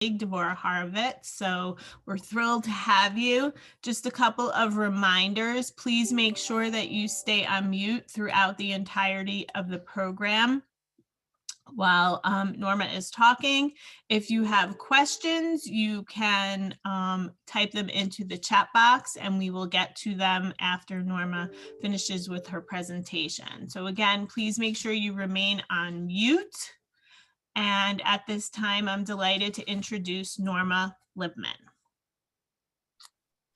Deborah Harvett. So we're thrilled to have you. Just a couple of reminders. Please make sure that you stay on mute throughout the entirety of the program while Norma is talking. If you have questions, you can type them into the chat box and we will get to them after Norma finishes with her presentation. So again, please make sure you remain on mute. And at this time, I'm delighted to introduce Norma Libman.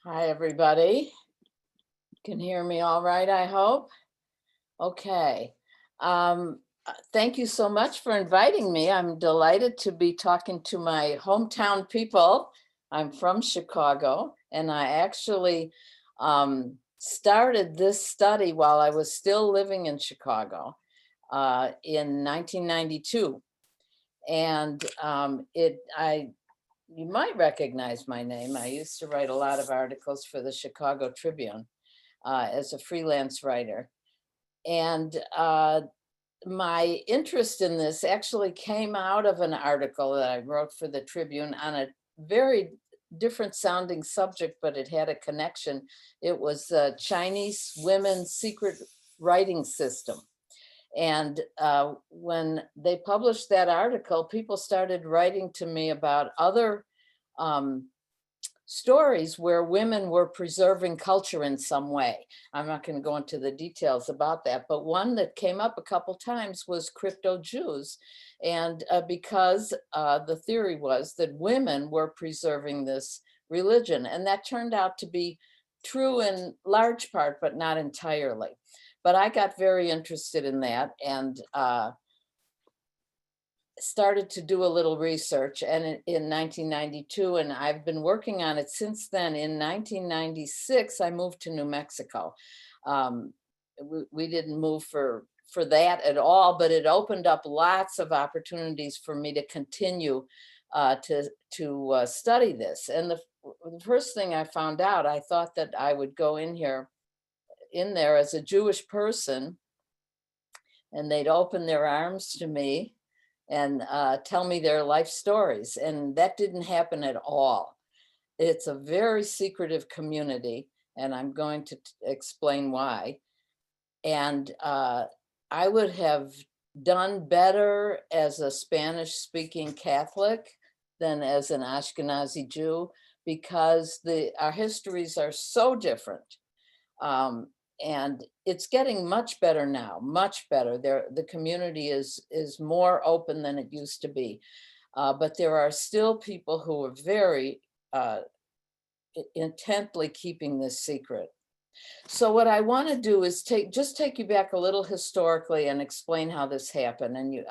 Hi, everybody. You can hear me all right, I hope. Okay. Thank you so much for inviting me. I'm delighted to be talking to my hometown people. I'm from Chicago, and I actually started this study while I was still living in Chicago in 1992. And you might recognize my name. I used to write a lot of articles for the Chicago Tribune as a freelance writer. And my interest in this actually came out of an article that I wrote for the Tribune on a very different sounding subject, but it had a connection. It was Chinese women's secret writing system. And when they published that article, people started writing to me about other stories where women were preserving culture in some way. I'm not going to go into the details about that, but one that came up a couple times was crypto-Jews. And because the theory was that women were preserving this religion, and that turned out to be true in large part, but not entirely. But I got very interested in that and started to do a little research and in 1992, and I've been working on it since then. In 1996, I moved to New Mexico. We didn't move for that at all, but it opened up lots of opportunities for me to continue to study this. And the first thing I found out, I thought that I would go in there as a Jewish person, and they'd open their arms to me and tell me their life stories. And that didn't happen at all. It's a very secretive community, and I'm going to explain why. And I would have done better as a Spanish-speaking Catholic than as an Ashkenazi Jew, because our histories are so different. And it's getting much better now, much better. The community is more open than it used to be. But there are still people who are very intently keeping this secret. So what I want to do is just take you back a little historically and explain how this happened. And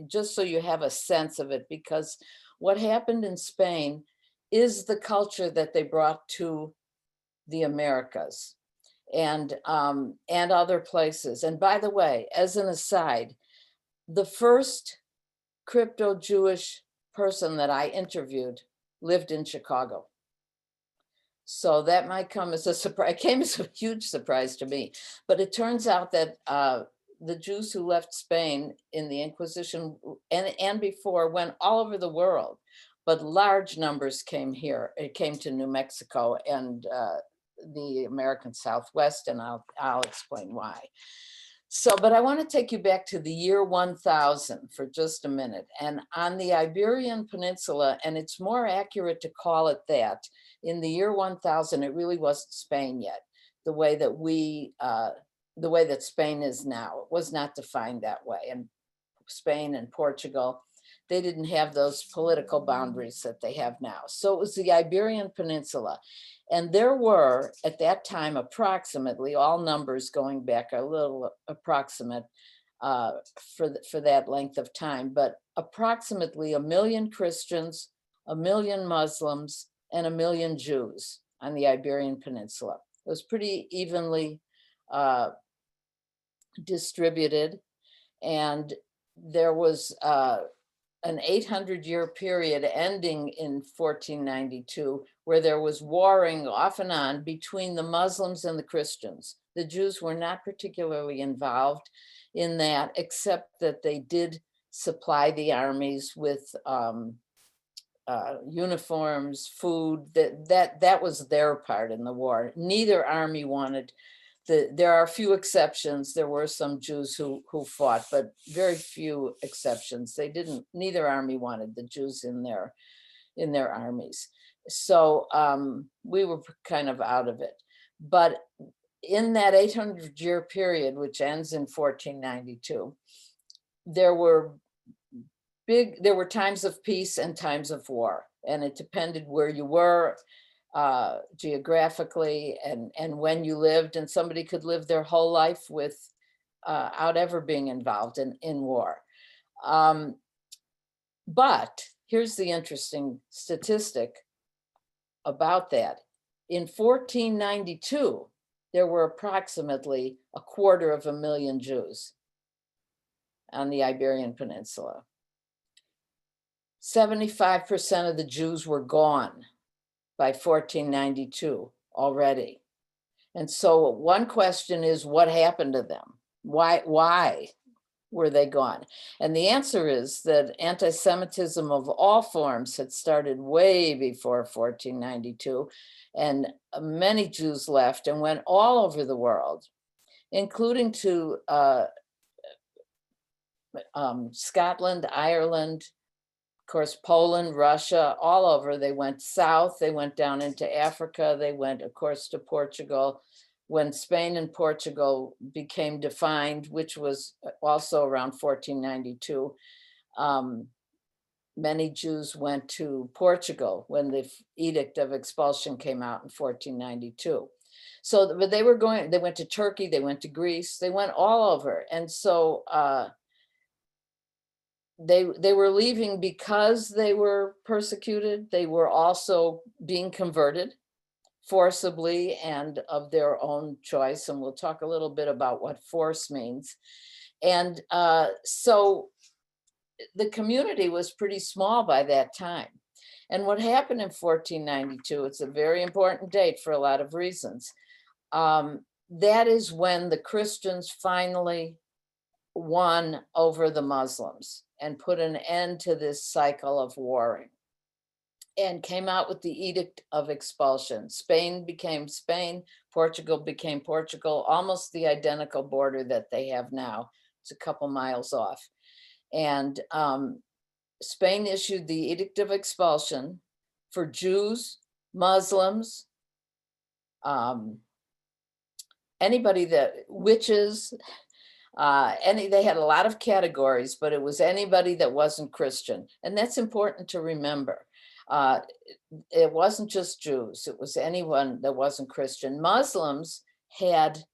just so you have a sense of it, because what happened in Spain is the culture that they brought to the Americas and other places. And by the way, as an aside, the first crypto-Jewish person that I interviewed lived in Chicago. So that might come as a surprise. It came as a huge surprise to me. But it turns out that the Jews who left Spain in the Inquisition and before went all over the world, but large numbers came here. It came to New Mexico and the American Southwest, and I'll explain why. So, but I want to take you back to the year 1000 for just a minute. And on the Iberian Peninsula, and it's more accurate to call it that, in the year 1000, it really wasn't Spain yet, the way that Spain is now. It was not defined that way. And Spain and Portugal, they didn't have those political boundaries that they have now. So it was the Iberian Peninsula. And there were, at that time, approximately, all numbers going back a little approximate for that length of time, but approximately 1 million Christians, 1 million Muslims, and 1 million Jews on the Iberian Peninsula. It was pretty evenly distributed. And there was an 800-year period ending in 1492, where there was warring off and on between the Muslims and the Christians. The Jews were not particularly involved in that, except that they did supply the armies with uniforms, food, that was their part in the war. Neither army wanted there are a few exceptions. There were some Jews who fought, but very few exceptions. Neither army wanted the Jews in their armies. So we were kind of out of it. But in that 800-year period, which ends in 1492, there were times of peace and times of war, and it depended where you were geographically and when you lived, and somebody could live their whole life without ever being involved in war. But here's the interesting statistic about that. In 1492, there were approximately 250,000 Jews on the Iberian Peninsula. 75% of the Jews were gone by 1492 already. And so one question is, what happened to them? Why were they gone? And the answer is that anti-Semitism of all forms had started way before 1492, and many Jews left and went all over the world, including to Scotland, Ireland, of course, Poland, Russia, all over. They went south, they went down into Africa, they went, of course, to Portugal. When Spain and Portugal became defined, which was also around 1492, many Jews went to Portugal when the Edict of Expulsion came out in 1492. So, but they went to Turkey, they went to Greece, they went all over. And so, they were leaving because they were persecuted. They were also being converted forcibly and of their own choice. And we'll talk a little bit about what force means. And so the community was pretty small by that time. And what happened in 1492, it's a very important date for a lot of reasons. That is when the Christians finally won over the Muslims and put an end to this cycle of warring and came out with the Edict of Expulsion. Spain became Spain, Portugal became Portugal, almost the identical border that they have now. It's a couple miles off. And Spain issued the Edict of Expulsion for Jews, Muslims, anybody witches, they had a lot of categories, but it was anybody that wasn't Christian. And that's important to remember. It wasn't just Jews, it was anyone that wasn't Christian. Muslims had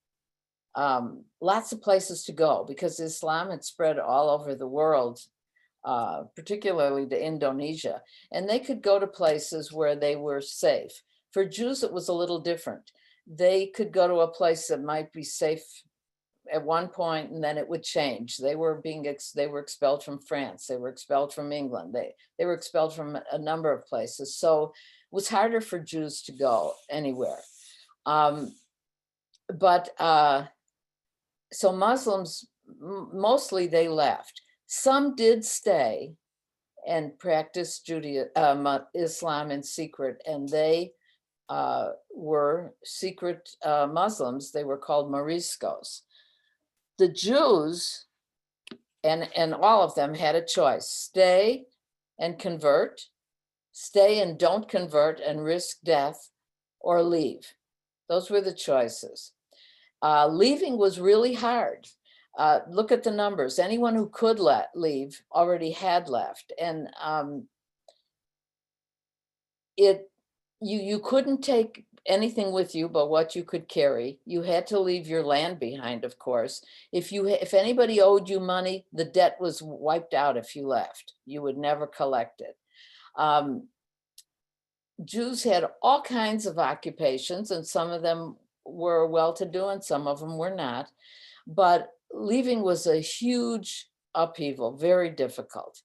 lots of places to go because Islam had spread all over the world, particularly to Indonesia, and they could go to places where they were safe. For Jews, it was a little different. They could go to a place that might be safe at one point, and then it would change. They were expelled from France. They were expelled from England. They were expelled from a number of places. So it was harder for Jews to go anywhere. So Muslims, mostly they left. Some did stay and practice Islam in secret, and they were secret Muslims. They were called Moriscos. The Jews, and all of them had a choice: stay and convert, stay and don't convert and risk death, or leave. Those were the choices. Leaving was really hard. Look at the numbers. Anyone who could leave already had left. And you couldn't take anything with you but what you could carry. You had to leave your land behind, of course. If anybody owed you money, the debt was wiped out if you left. You would never collect it. Jews had all kinds of occupations, and some of them were well-to-do and some of them were not. But leaving was a huge upheaval, very difficult.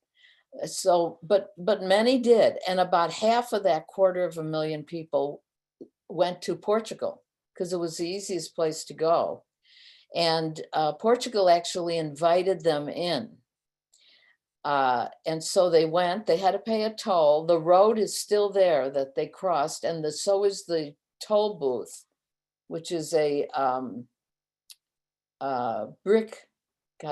So, but many did, and about half of that 250,000 people went to Portugal because it was the easiest place to go. And Portugal actually invited them in. And so they went, they had to pay a toll. The road is still there that they crossed, and so is the toll booth, which is a brick,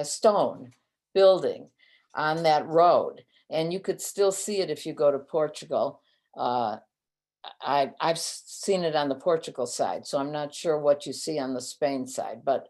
stone building on that road. And you could still see it if you go to Portugal. I've seen it on the Portugal side, so I'm not sure what you see on the Spain side, but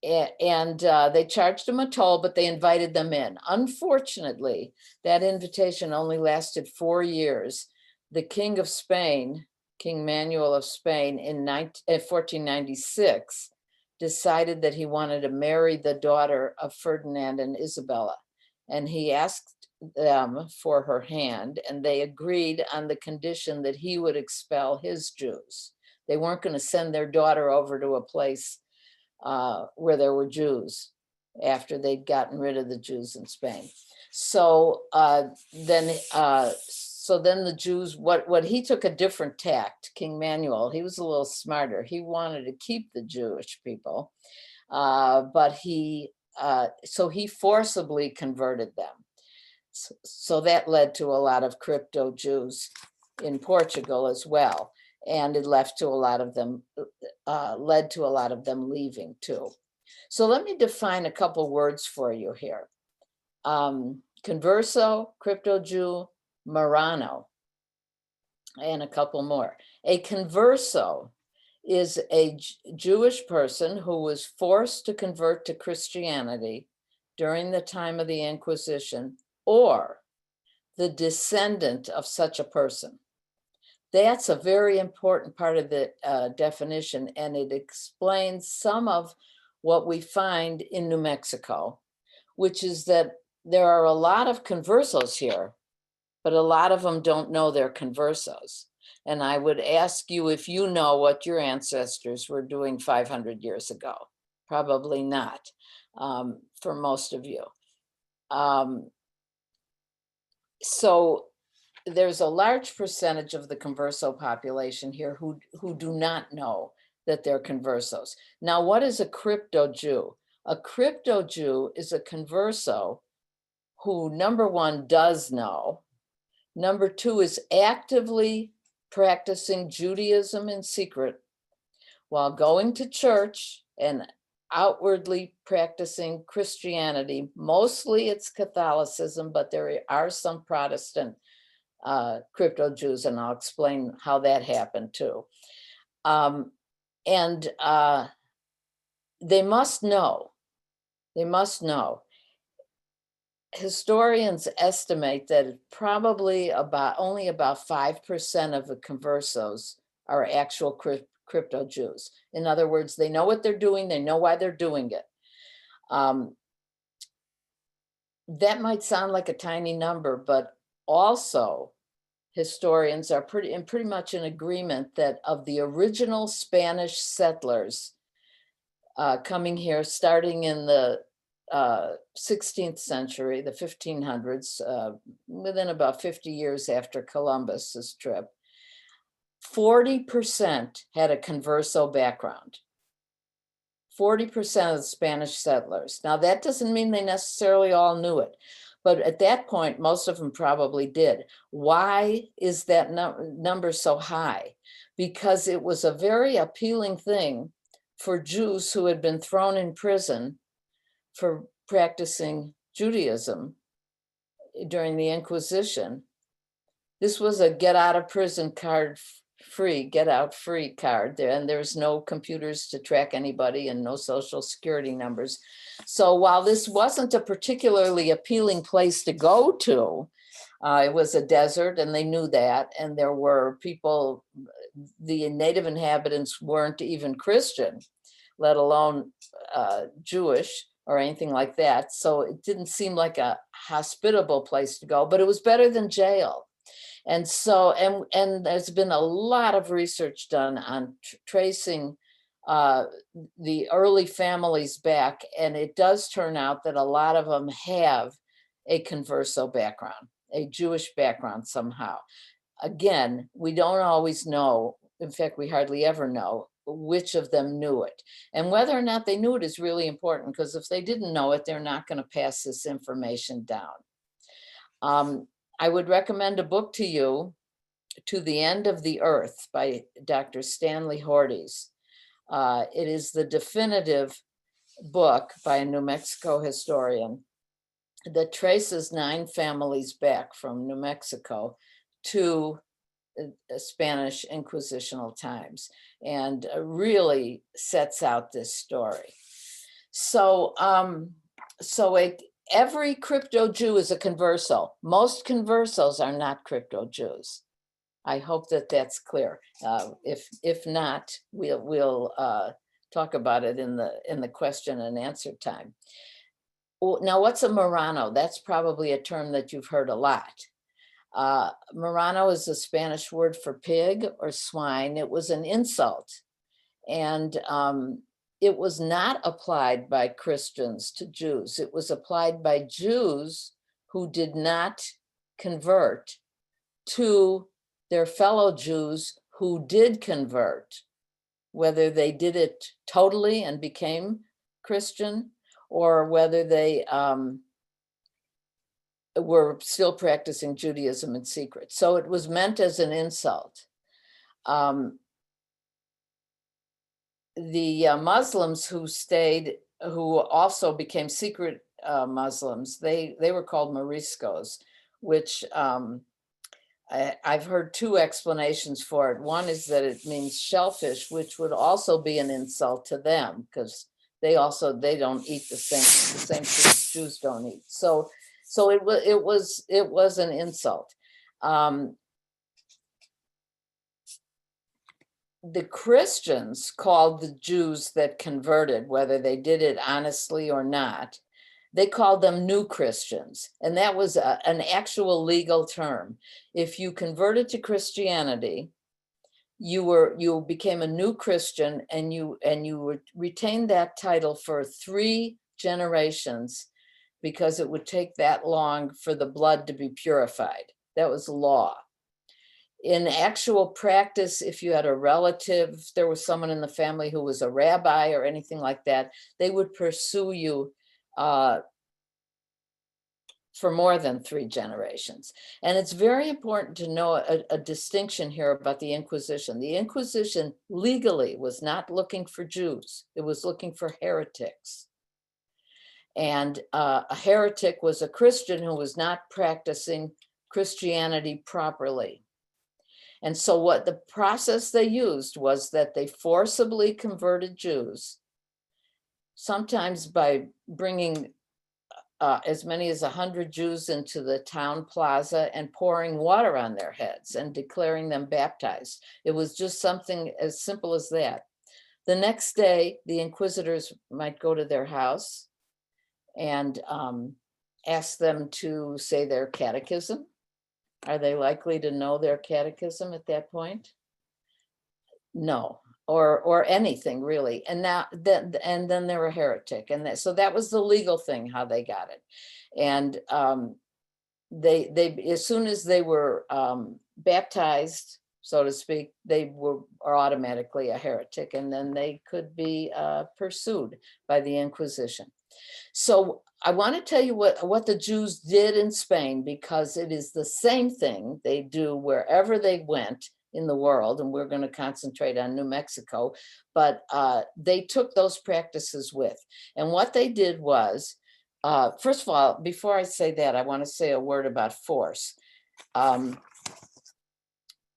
they charged them a toll, but they invited them in. Unfortunately, that invitation only lasted 4 years. The King of Spain, King Manuel of Spain, in 1496, decided that he wanted to marry the daughter of Ferdinand and Isabella. And he asked them for her hand, and they agreed on the condition that he would expel his Jews. They weren't going to send their daughter over to a place where there were Jews after they'd gotten rid of the Jews in Spain. So then the Jews, what he took a different tact, King Manuel, he was a little smarter. He wanted to keep the Jewish people, but he forcibly converted them. So that led to a lot of crypto Jews in Portugal as well. And it led to a lot of them leaving too. So let me define a couple words for you here. Converso, crypto Jew, Marrano, and a couple more. A converso is a Jewish person who was forced to convert to Christianity during the time of the Inquisition, or the descendant of such a person. That's a very important part of the definition, and it explains some of what we find in New Mexico, which is that there are a lot of conversos here, but a lot of them don't know they're conversos. And I would ask you if you know what your ancestors were doing 500 years ago. Probably not, for most of you. So there's a large percentage of the converso population here who do not know that they're conversos. Now, what is a crypto Jew? A crypto Jew is a converso who, number one, does know. Number two, is actively practicing Judaism in secret while going to church and outwardly practicing Christianity. Mostly it's Catholicism, but there are some Protestant crypto Jews, and I'll explain how that happened too. They must know. Historians estimate that probably only about 5% of the conversos are actual crypto Jews. In other words, they know what they're doing, they know why they're doing it. That might sound like a tiny number, but also historians are pretty much in agreement that of the original Spanish settlers coming here starting in the 16th century, the 1500s, within about 50 years after Columbus's trip, 40% had a converso background. 40% of the Spanish settlers. Now, that doesn't mean they necessarily all knew it, but at that point, most of them probably did. Why is that number so high? Because it was a very appealing thing for Jews who had been thrown in prison for practicing Judaism during the Inquisition. This was a get out of prison card free, get out free card there, and there's no computers to track anybody and no social security numbers. So while this wasn't a particularly appealing place to go to, it was a desert and they knew that, and there were people, the native inhabitants weren't even Christian, let alone Jewish or anything like that. So it didn't seem like a hospitable place to go, but it was better than jail. And so, and there's been a lot of research done on tracing the early families back, and it does turn out that a lot of them have a converso background, a Jewish background somehow. Again, we don't always know, in fact, we hardly ever know which of them knew it. And whether or not they knew it is really important, because if they didn't know it, they're not going to pass this information down. I would recommend a book to you, To the End of the Earth by Dr. Stanley Horties. It is the definitive book by a New Mexico historian that traces 9 families back from New Mexico to Spanish Inquisitional times, and really sets out this story. So, every crypto Jew is a converso. Most conversos are not crypto Jews. I hope that that's clear. If not, we'll talk about it in the question and answer time. Now, what's a Marrano? That's probably a term that you've heard a lot. Marrano is a Spanish word for pig or swine. It was an insult, and it was not applied by Christians to Jews. It was applied by Jews who did not convert to their fellow Jews who did convert, whether they did it totally and became Christian, or whether they were still practicing Judaism in secret. So it was meant as an insult. The Muslims who also became secret Muslims, they were called Moriscos, which I've heard 2 explanations for it. One is that it means shellfish, which would also be an insult to them, because they don't eat the same food Jews don't eat. So it was an insult. The Christians called the Jews that converted, whether they did it honestly or not, they called them new Christians. And that was an actual legal term. If you converted to Christianity, you became a new Christian, and you retained that title for 3 generations, because it would take that long for the blood to be purified. That was law. In actual practice, if you had a relative, if there was someone in the family who was a rabbi or anything like that, they would pursue you for more than 3 generations. And it's very important to know a distinction here about the Inquisition. The Inquisition legally was not looking for Jews. It was looking for heretics. And a heretic was a Christian who was not practicing Christianity properly. And so what the process they used was that they forcibly converted Jews, sometimes by bringing as many as 100 Jews into the town plaza and pouring water on their heads and declaring them baptized. It was just something as simple as that. The next day, the inquisitors might go to their house and ask them to say their catechism. Are they likely to know their catechism at that point? No, or anything really. And then they're a heretic. And so that was the legal thing, how they got it. And they as soon as they were baptized, so to speak, they are automatically a heretic, and then they could be pursued by the Inquisition. So I want to tell you what the Jews did in Spain, because it is the same thing they do wherever they went in the world, and we're going to concentrate on New Mexico, but they took those practices with. And what they did was, first of all, before I say that, I want to say a word about force.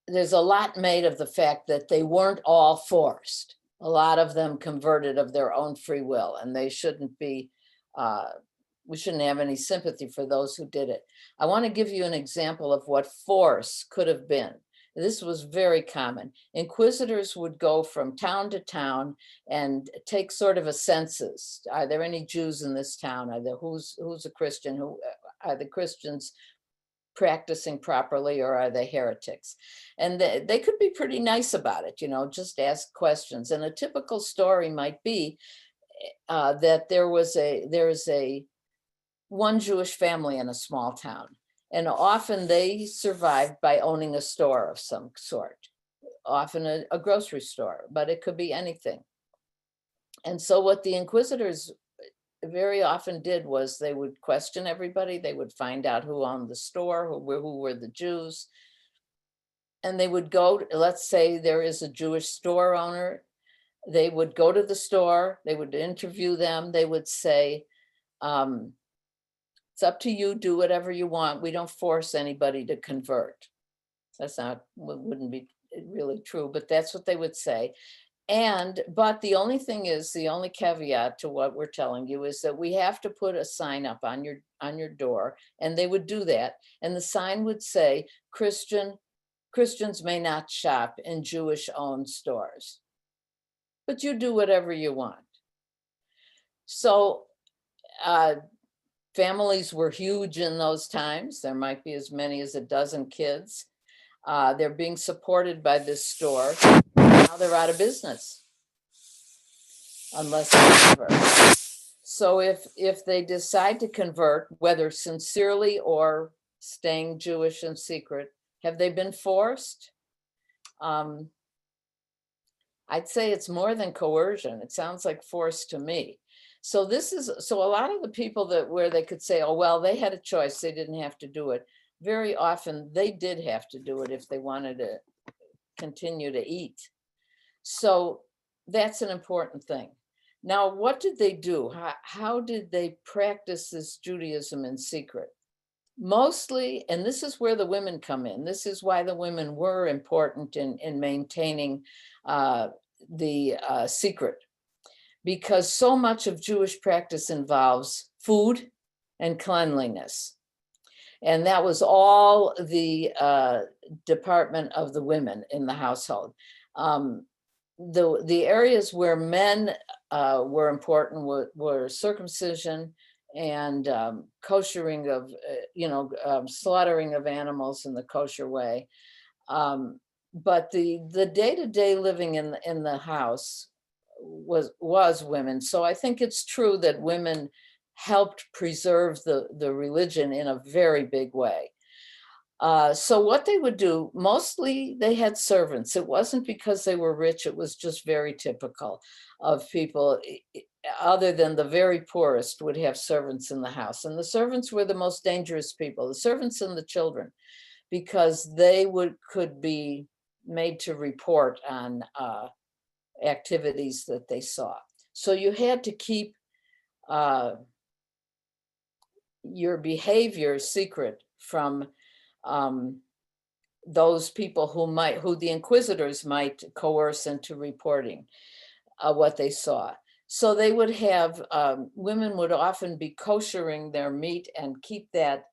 There's a lot made of the fact that they weren't all forced. A lot of them converted of their own free will, and they shouldn't be, we shouldn't have any sympathy for those who did it. I want to give you an example of what force could have been. This was very common. Inquisitors would go from town to town and take sort of a census. Are there any Jews in this town? Are there, who's a Christian? Who are the Christians practicing properly, or are they heretics? And they could be pretty nice about it, just ask questions. And a typical story might be that there's a one Jewish family in a small town, and often they survived by owning a store of some sort. often a grocery store, but it could be anything. And so what the inquisitors very often did was they would question everybody. They would find out who owned the store, who were the Jews. And they would go, let's say there is a Jewish store owner. They would go to the store, they would interview them. They would say, it's up to you, do whatever you want. We don't force anybody to convert. That's not, wouldn't be really true, but that's what they would say. But the only thing is, the only caveat to what we're telling you is that we have to put a sign up on your door, and they would do that. And the sign would say, Christians may not shop in Jewish-owned stores, but you do whatever you want. So families were huge in those times. There might be as many as a dozen kids. They're being supported by this store. Now they're out of business unless they convert. So if they decide to convert, whether sincerely or staying Jewish in secret, have they been forced? I'd say it's more than coercion. It sounds like force to me. So a lot of the people where they could say, oh, well, they had a choice, they didn't have to do it. Very often they did have to do it if they wanted to continue to eat. So that's an important thing. Now, what did they do? How did they practice this Judaism in secret? Mostly, and this is where the women come in. This is why the women were important in maintaining the secret, because so much of Jewish practice involves food and cleanliness. And that was all the department of the women in the household. The areas where men were important were circumcision and koshering of, slaughtering of animals in the kosher way. But the day-to-day living in the house was women. So I think it's true that women helped preserve the religion in a very big way. So what they would do, mostly they had servants. It wasn't because they were rich, it was just very typical of people, other than the very poorest would have servants in the house. And the servants were the most dangerous people, the servants and the children, because they could be made to report on activities that they saw. So you had to keep your behavior secret from those people who the inquisitors might coerce into reporting what they saw. So they would have, women would often be koshering their meat and keep that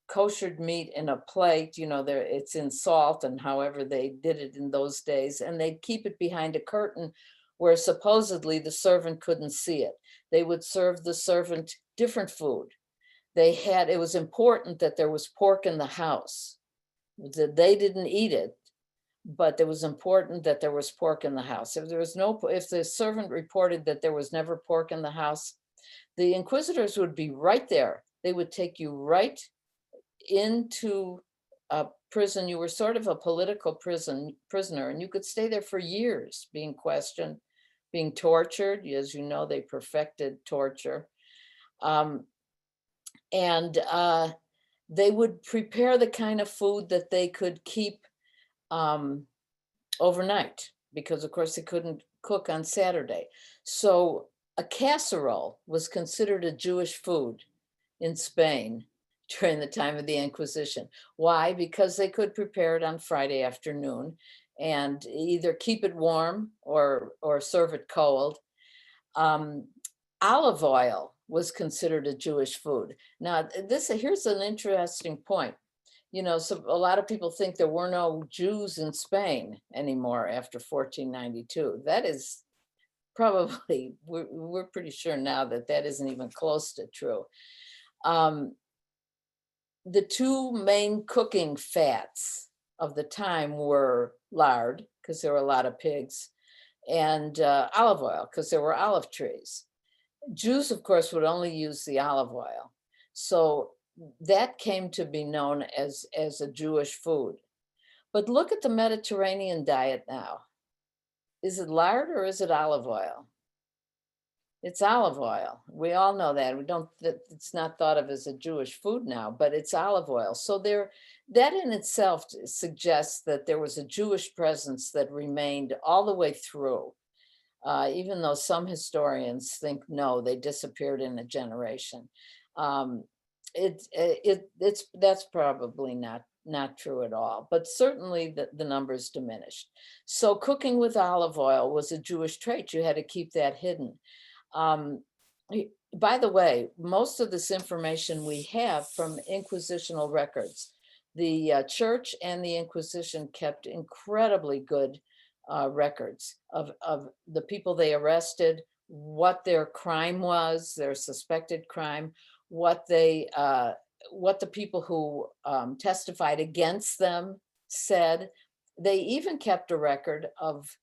koshered meat in a plate, it's in salt and however they did it in those days, and they'd keep it behind a curtain where supposedly the servant couldn't see it. They would serve the servant different food. It was important that there was pork in the house. They didn't eat it, but it was important that there was pork in the house. If the servant reported that there was never pork in the house, the inquisitors would be right there. They would take you right into a prison. You were sort of a political prisoner, and you could stay there for years being questioned, being tortured. As you know, they perfected torture. And they would prepare the kind of food that they could keep overnight, because of course they couldn't cook on Saturday. So a casserole was considered a Jewish food in Spain during the time of the Inquisition. Why? Because they could prepare it on Friday afternoon and either keep it warm or serve it cold. Olive oil was considered a Jewish food. Now, here's an interesting point. So a lot of people think there were no Jews in Spain anymore after 1492. That is probably, we're pretty sure now that isn't even close to true. The two main cooking fats of the time were lard, because there were a lot of pigs, and olive oil, because there were olive trees. Jews, of course, would only use the olive oil. So that came to be known as a Jewish food. But look at the Mediterranean diet now. Is it lard or is it olive oil? It's olive oil. We all know that. We don't, it's not thought of as a Jewish food now, but it's olive oil. So there, that in itself suggests that there was a Jewish presence that remained all the way through. Even though some historians think no, they disappeared in a generation. That's probably not true at all, but certainly the numbers diminished. So cooking with olive oil was a Jewish trait. You had to keep that hidden. By the way, most of this information we have from inquisitional records. The church and the Inquisition kept incredibly good records of the people they arrested, what their crime was, their suspected crime, what the people who testified against them said. They even kept a record of,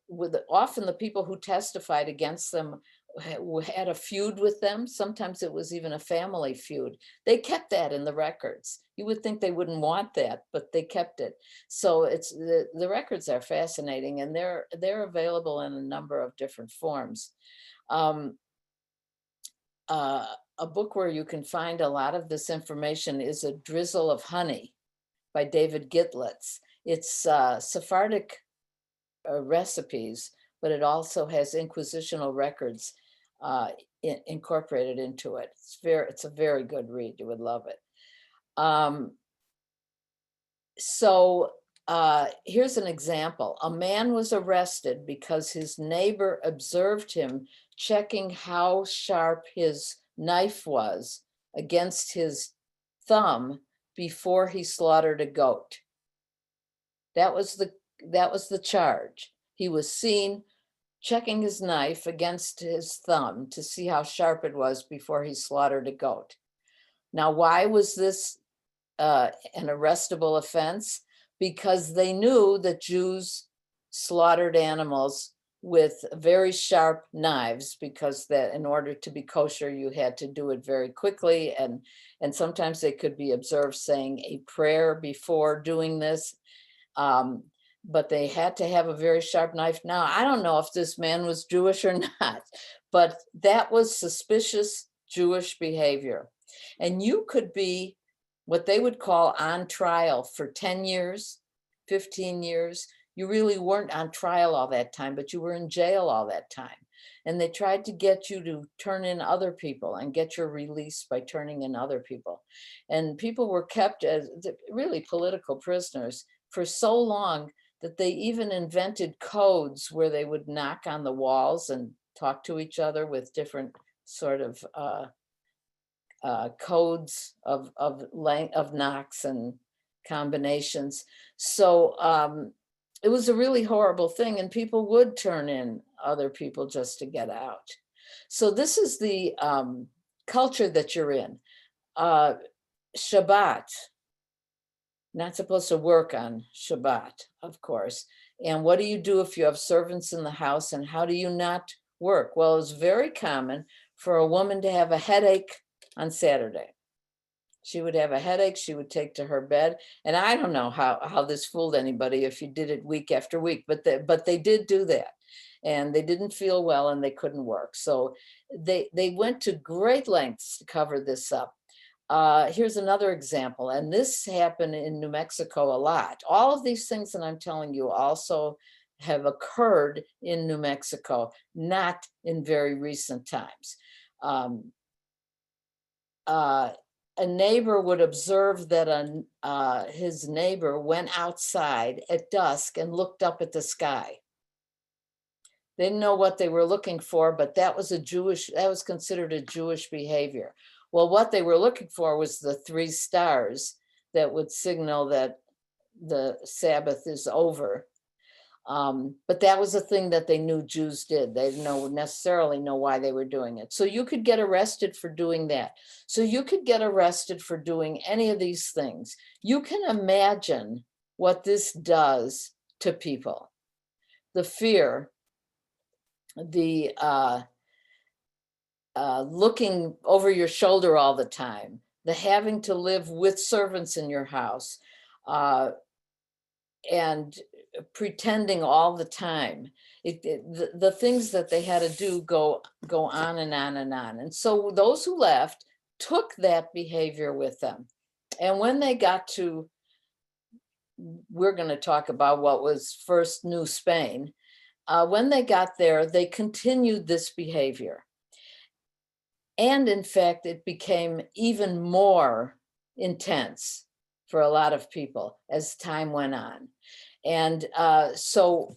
with often the people who testified against them had a feud with them. Sometimes it was even a family feud. They kept that in the records. You would think they wouldn't want that, but they kept it. So it's the records are fascinating, and they're available in a number of different forms. A book where you can find a lot of this information is A Drizzle of Honey by David Gitlitz. It's Sephardic recipes, but it also has inquisitional records incorporated into it. It's a very good read. You would love it. So here's an example. A man was arrested because his neighbor observed him checking how sharp his knife was against his thumb before he slaughtered a goat. That was the charge. He was seen checking his knife against his thumb to see how sharp it was before he slaughtered a goat. Now, why was this an arrestable offense? Because they knew that Jews slaughtered animals with very sharp knives, because that in order to be kosher, you had to do it very quickly. And sometimes they could be observed saying a prayer before doing this. But they had to have a very sharp knife. Now, I don't know if this man was Jewish or not, but that was suspicious Jewish behavior. And you could be what they would call on trial for 10 years, 15 years. You really weren't on trial all that time, but you were in jail all that time. And they tried to get you to turn in other people and get your release by turning in other people. And people were kept as really political prisoners for so long that they even invented codes where they would knock on the walls and talk to each other with different sort of codes of knocks and combinations. So it was a really horrible thing, and people would turn in other people just to get out. So this is the culture that you're in. Shabbat, not supposed to work on Shabbat, of course. And what do you do if you have servants in the house, and how do you not work? Well, it's very common for a woman to have a headache on Saturday. She would have a headache, she would take to her bed. And I don't know how this fooled anybody if you did it week after week, but they did do that. And they didn't feel well and they couldn't work. So they went to great lengths to cover this up. Here's another example, and this happened in New Mexico a lot. All of these things that I'm telling you also have occurred in New Mexico, not in very recent times. A neighbor would observe that his neighbor went outside at dusk and looked up at the sky. They didn't know what they were looking for, but that was considered a Jewish behavior. Well, what they were looking for was the 3 stars that would signal that the Sabbath is over. But that was a thing that they knew Jews did. They didn't necessarily know why they were doing it. So you could get arrested for doing that. So you could get arrested for doing any of these things. You can imagine what this does to people. The fear, the looking over your shoulder all the time, the having to live with servants in your house, and pretending all the time. The things that they had to do go on and on and on. And so those who left took that behavior with them. And when they got to, we're going to talk about what was first New Spain. When they got there, they continued this behavior. And in fact, it became even more intense for a lot of people as time went on. And so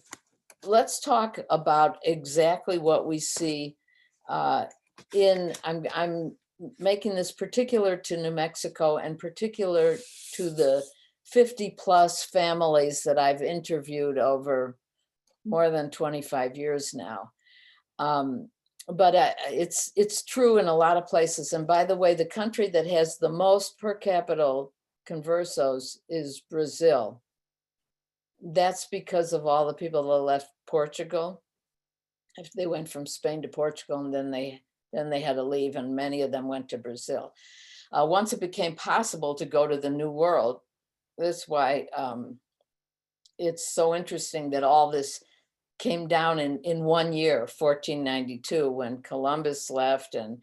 let's talk about exactly what we see I'm making this particular to New Mexico and particular to the 50 plus families that I've interviewed over more than 25 years now. But it's true in a lot of places. And by the way, the country that has the most per capita conversos is Brazil. That's because of all the people that left Portugal. If they went from Spain to Portugal, and then they had to leave, and many of them went to Brazil. Once it became possible to go to the New World, that's why it's so interesting that all this came down in 1 year, 1492, when Columbus left and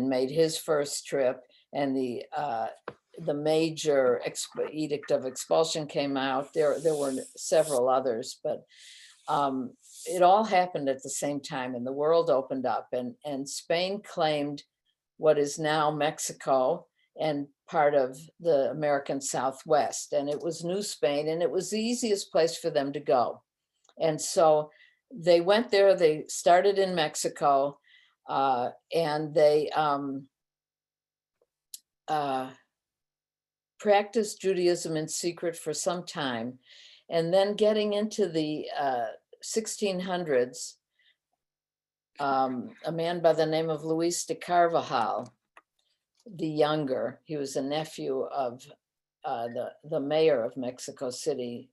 made his first trip, and the major edict of expulsion came out. There were several others, but it all happened at the same time, and the world opened up, and Spain claimed what is now Mexico and part of the American Southwest. And it was New Spain, and it was the easiest place for them to go. And so they went there, they started in Mexico, and they practiced Judaism in secret for some time. And then getting into the 1600s, a man by the name of Luis de Carvajal, the younger, he was a nephew of the mayor of Mexico City,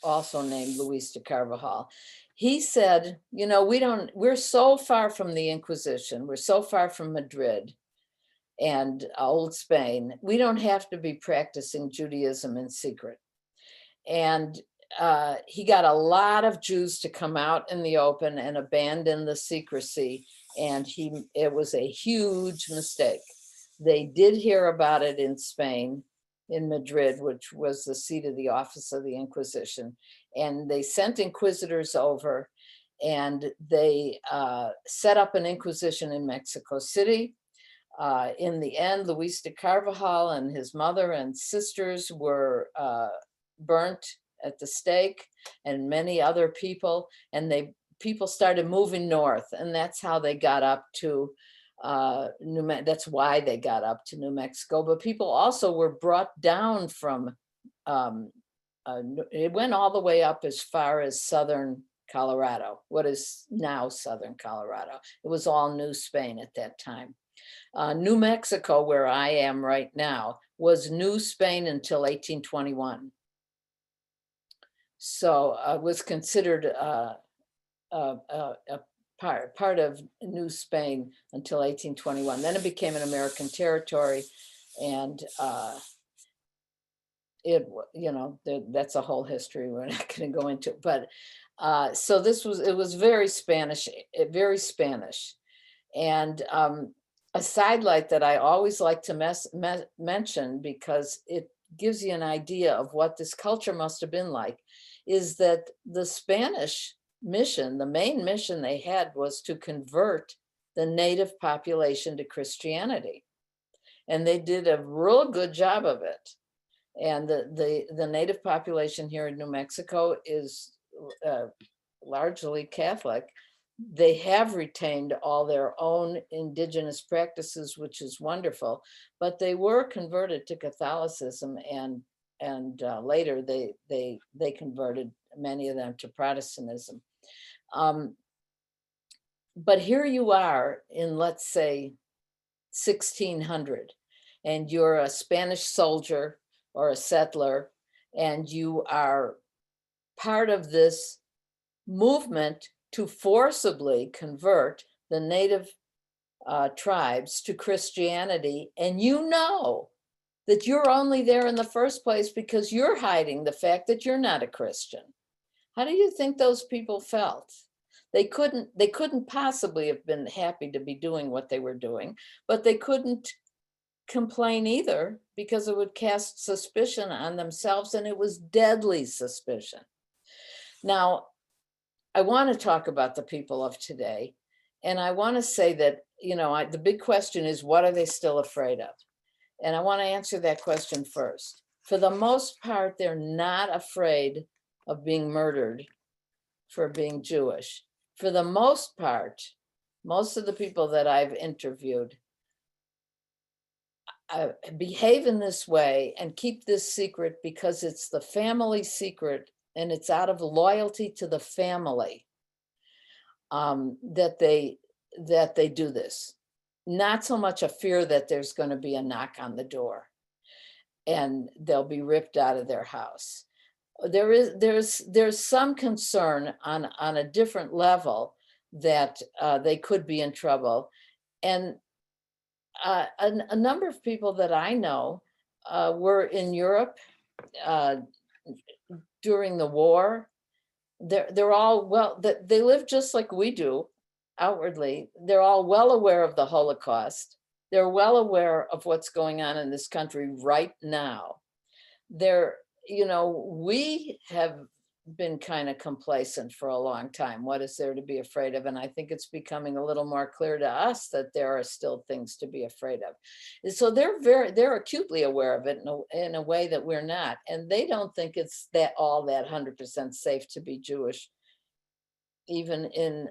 also named Luis de Carvajal. He said, you know, we're so far from the Inquisition, we're so far from Madrid and old Spain, we don't have to be practicing Judaism in secret. And he got a lot of Jews to come out in the open and abandon the secrecy, and it was a huge mistake. They did hear about it in Spain, in Madrid, which was the seat of the office of the Inquisition, and they sent inquisitors over, and they set up an Inquisition in Mexico City. In the end, Luis de Carvajal and his mother and sisters were burnt at the stake, and many other people, and people started moving north, and that's how they got up to that's why they got up to New Mexico. But people also were brought down from it went all the way up as far as southern Colorado, what is now southern Colorado. It was all New Spain at that time. New Mexico, where I am right now, was New Spain until 1821. So it was considered a part of New Spain until 1821. Then it became an American territory, and that's a whole history we're not going to go into. But so it was very Spanish, and a sidelight that I always like to mention, because it gives you an idea of what this culture must have been like, is that the Spanish mission, the main mission they had, was to convert the native population to Christianity. And they did a real good job of it. And the native population here in New Mexico is largely Catholic. They have retained all their own indigenous practices, which is wonderful, but they were converted to Catholicism, and later they converted, many of them, to Protestantism. But here you are in, let's say, 1600, and you're a Spanish soldier or a settler, and you are part of this movement to forcibly convert the native tribes to Christianity. And you know that you're only there in the first place because you're hiding the fact that you're not a Christian. How do you think those people felt? They couldn't possibly have been happy to be doing what they were doing, but they couldn't complain either because it would cast suspicion on themselves, and it was deadly suspicion. Now, I want to talk about the people of today, and I want to say that, the big question is, what are they still afraid of? And I want to answer that question first. For the most part, they're not afraid of being murdered for being Jewish. For the most part, most of the people that I've interviewed behave in this way and keep this secret because it's the family secret, and it's out of loyalty to the family that they do this. Not so much a fear that there's going to be a knock on the door and they'll be ripped out of their house. There's some concern on a different level that they could be in trouble. And a number of people that I know were in Europe during the war. They're all, well, they live just like we do outwardly. They're all well aware of the Holocaust. They're well aware of what's going on in this country right now. We have been kind of complacent for a long time. What is there to be afraid of? And I think it's becoming a little more clear to us that there are still things to be afraid of. And so they're acutely aware of it in a way that we're not. And they don't think it's all that 100% safe to be Jewish, even in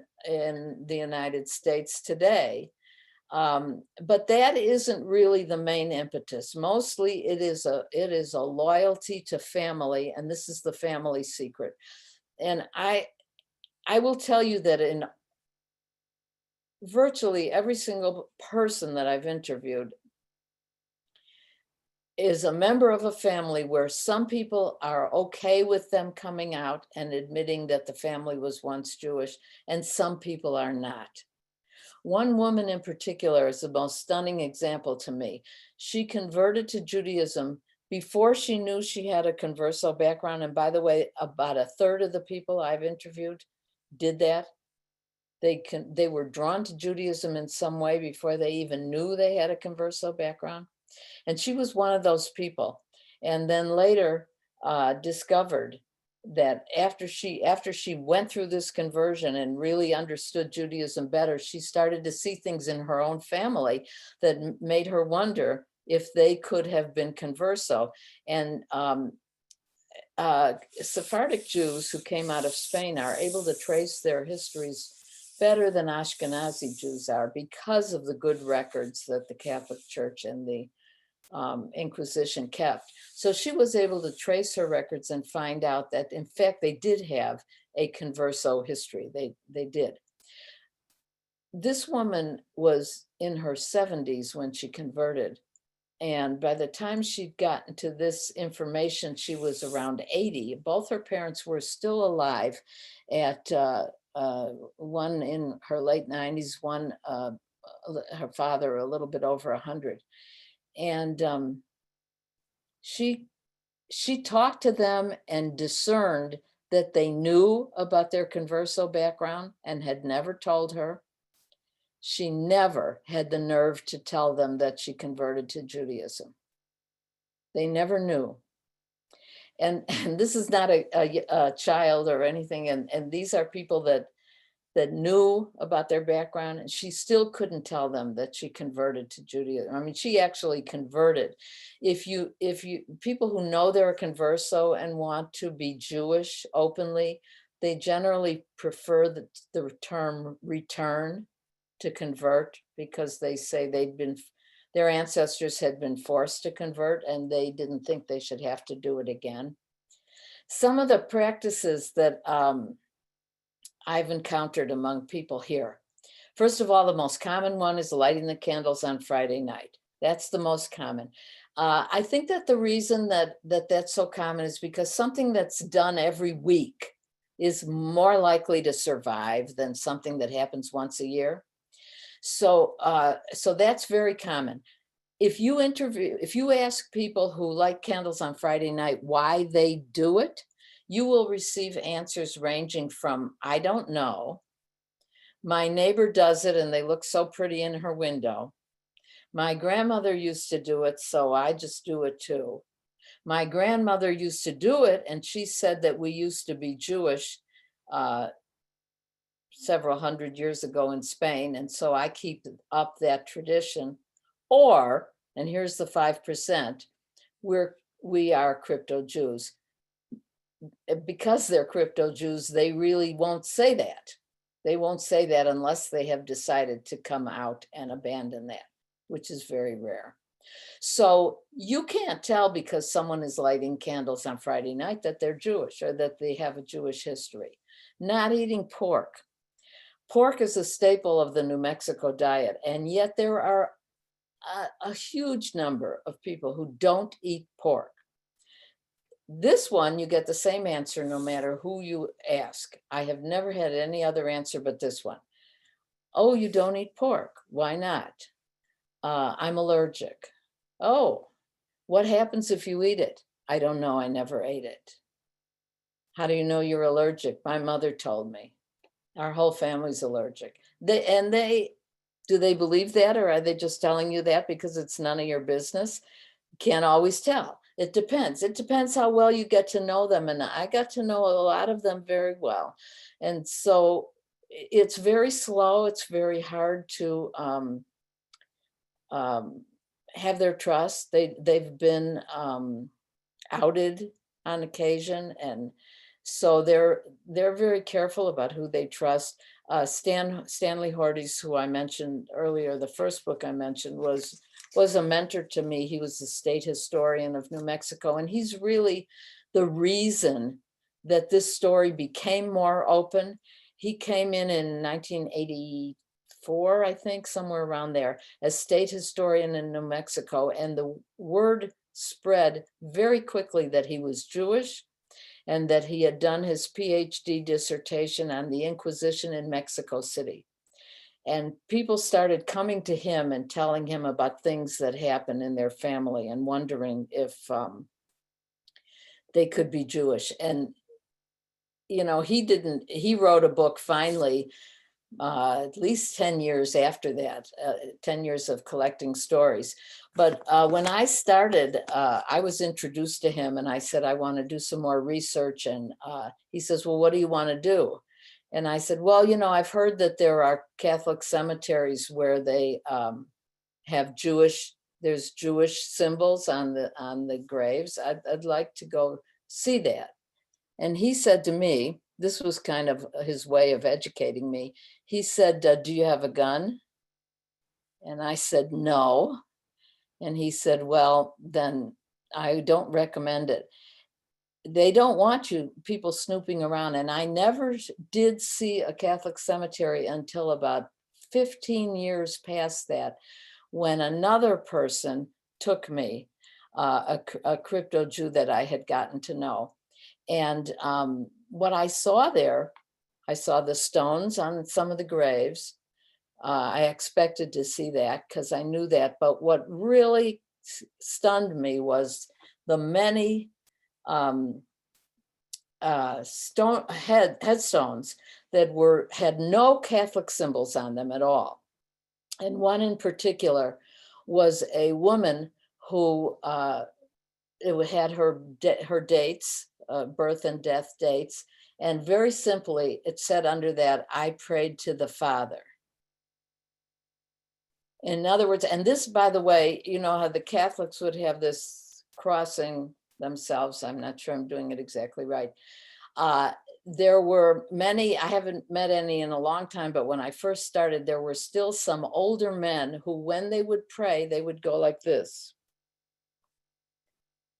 the United States today. But that isn't really the main impetus. Mostly it is a loyalty to family, and this is the family secret. And I will tell you that in virtually every single person that I've interviewed is a member of a family where some people are okay with them coming out and admitting that the family was once Jewish, and some people are not. One woman in particular is the most stunning example to me. She converted to Judaism before she knew she had a Converso background. And by the way, about a third of the people I've interviewed did that. They were drawn to Judaism in some way before they even knew they had a Converso background. And she was one of those people. And then later discovered that after she went through this conversion and really understood Judaism better, she started to see things in her own family that made her wonder if they could have been Converso. And Sephardic Jews who came out of Spain are able to trace their histories better than Ashkenazi Jews are because of the good records that the Catholic Church and the Inquisition kept. So she was able to trace her records and find out that in fact they did have a Converso history. They did. This woman was in her 70s when she converted, and by the time she'd gotten to this information, she was around 80. Both her parents were still alive, at one in her late 90s, one her father a little bit over 100. And she talked to them and discerned that they knew about their Converso background and had never told her. She never had the nerve to tell them that she converted to Judaism. They never knew. And this is not a child or anything. And these are people that knew about their background, and she still couldn't tell them that she converted to Judaism. I mean, she actually converted. If you people who know they're a Converso and want to be Jewish openly, they generally prefer the term return to convert, because they say their ancestors had been forced to convert and they didn't think they should have to do it again. Some of the practices that I've encountered among people here. First of all, the most common one is lighting the candles on Friday night. That's the most common. I think that the reason that's so common is because something that's done every week is more likely to survive than something that happens once a year. So that's very common. if you ask people who light candles on Friday night why they do it, you will receive answers ranging from, I don't know. My neighbor does it and they look so pretty in her window. My grandmother used to do it, so I just do it too. My grandmother used to do it, and she said that we used to be Jewish several hundred years ago in Spain, and so I keep up that tradition. Or, and here's the 5%, we are crypto Jews. Because they're crypto Jews, they really won't say that. They won't say that unless they have decided to come out and abandon that, which is very rare. So you can't tell because someone is lighting candles on Friday night that they're Jewish or that they have a Jewish history. Not eating pork. Pork is a staple of the New Mexico diet, and yet there are a huge number of people who don't eat pork. This one, you get the same answer no matter who you ask. I have never had any other answer but this one. Oh, you don't eat pork. Why not? I'm allergic. Oh, what happens if you eat it? I don't know. I never ate it. How do you know you're allergic? My mother told me. Our whole family's allergic. Do they believe that, or are they just telling you that because it's none of your business? Can't always tell. It depends. It depends how well you get to know them. And I got to know a lot of them very well. And so it's very slow. It's very hard to have their trust. They've been outed on occasion. And so they're very careful about who they trust. Stanley Hordes, who I mentioned earlier, the first book I mentioned was a mentor to me. He was the state historian of New Mexico, and he's really the reason that this story became more open. He came in 1984, I think, somewhere around there, as state historian in New Mexico, and the word spread very quickly that he was Jewish and that he had done his PhD dissertation on the Inquisition in Mexico City. And people started coming to him and telling him about things that happened in their family and wondering if they could be Jewish. And, you know, he wrote a book finally, at least 10 years after that, 10 years of collecting stories. But when I started, I was introduced to him and I said, I want to do some more research. And he says, well, what do you want to do? And I said, well, you know, I've heard that there are Catholic cemeteries where they have there's Jewish symbols on the graves. I'd like to go see that. And he said to me, this was kind of his way of educating me. He said, do you have a gun? And I said, no. And he said, well, then I don't recommend it. They don't want people snooping around. And I never did see a Catholic cemetery until about 15 years past that, when another person took me, a crypto Jew that I had gotten to know. And what I saw there, I saw the stones on some of the graves. I expected to see that because I knew that. But what really stunned me was the many headstones that had no Catholic symbols on them at all. And one in particular was a woman who it had her dates, birth and death dates, and very simply it said under that, I prayed to the Father. In other words, and this, by the way, you know how the Catholics would have this crossing themselves. I'm not sure I'm doing it exactly right. There were many, I haven't met any in a long time, but when I first started, there were still some older men who, when they would pray, they would go like this,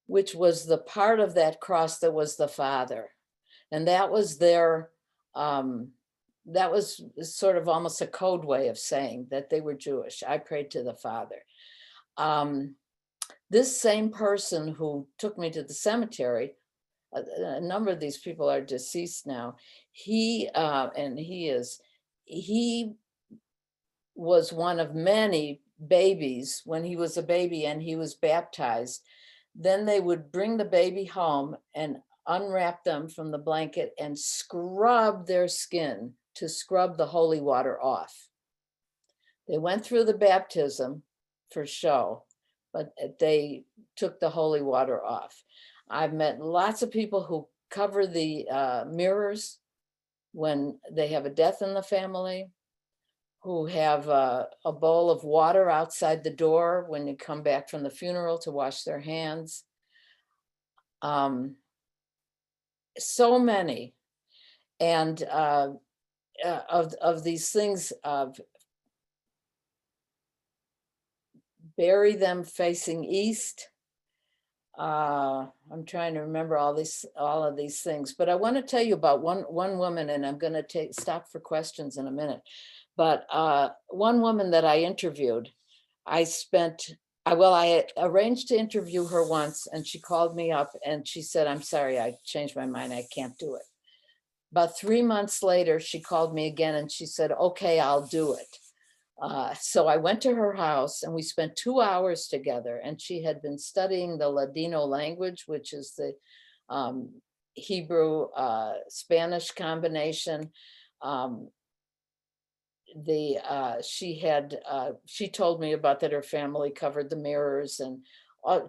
which was the part of that cross that was the Father. And that was their, that was sort of almost a code way of saying that they were Jewish. I prayed to the Father. This same person who took me to the cemetery, a number of these people are deceased now. He was one of many babies when he was a baby and he was baptized, then they would bring the baby home and unwrap them from the blanket and scrub their skin to scrub the holy water off. They went through the baptism for show, but they took the holy water off. I've met lots of people who cover the mirrors when they have a death in the family, who have a bowl of water outside the door when you come back from the funeral to wash their hands. So many. And of these things, bury them facing east. I'm trying to remember all of these things, but I want to tell you about one woman, and I'm going to stop for questions in a minute. But one woman that I interviewed, I arranged to interview her once, and she called me up and she said, "I'm sorry, I changed my mind. I can't do it." About 3 months later, she called me again and she said, "Okay, I'll do it." So I went to her house and we spent 2 hours together, and she had been studying the Ladino language, which is the Hebrew Spanish combination. She told me about that her family covered the mirrors, and